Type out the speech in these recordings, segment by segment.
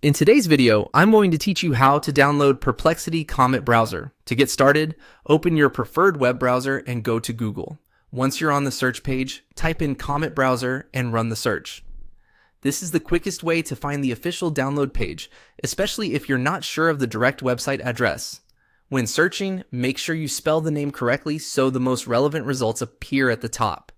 In today's video, I'm going to teach you how to download Perplexity Comet browser. To get started, open your preferred web browser and go to Google. Once you're on the search page, type in Comet browser and run the search. This is the quickest way to find the official download page, especially if you're not sure of the direct website address. When searching, make sure you spell the name correctly so the most relevant results appear at the top.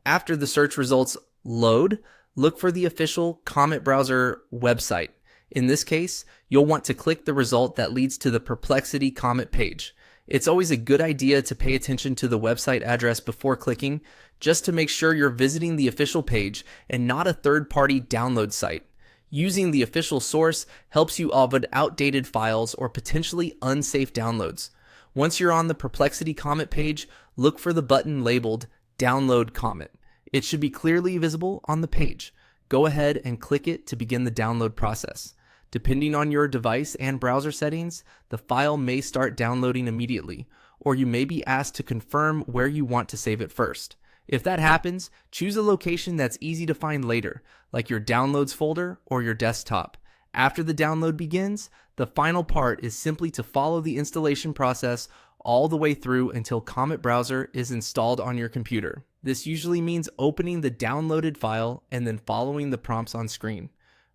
After the search results load, look for the official Comet browser website. In this case, you'll want to click the result that leads to the Perplexity Comet page. It's always a good idea to pay attention to the website address before clicking, just to make sure you're visiting the official page and not a third-party download site. Using the official source helps you avoid outdated files or potentially unsafe downloads. Once you're on the Perplexity Comet page, look for the button labeled Download Comet. It should be clearly visible on the page. Go ahead and click it to begin the download process. Depending on your device and browser settings, the file may start downloading immediately, or you may be asked to confirm where you want to save it first. If that happens, choose a location that's easy to find later, like your downloads folder or your desktop. After the download begins, the final part is simply to follow the installation process all the way through until Comet browser is installed on your computer. This usually means opening the downloaded file and then following the prompts on screen.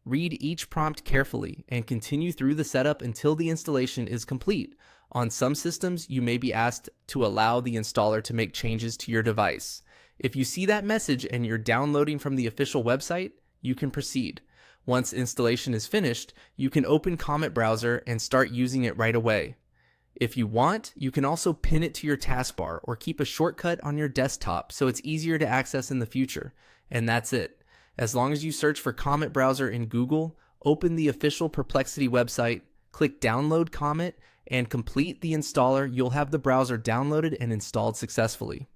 Read each prompt carefully and continue through the setup until the installation is complete. On some systems, you may be asked to allow the installer to make changes to your device. If you see that message and you're downloading from the official website, you can proceed. Once installation is finished, you can open Comet browser and start using it right away. If you want, you can also pin it to your taskbar or keep a shortcut on your desktop so it's easier to access in the future. And that's it. As long as you search for Comet browser in Google, open the official Perplexity website, click Download Comet, and complete the installer, you'll have the browser downloaded and installed successfully.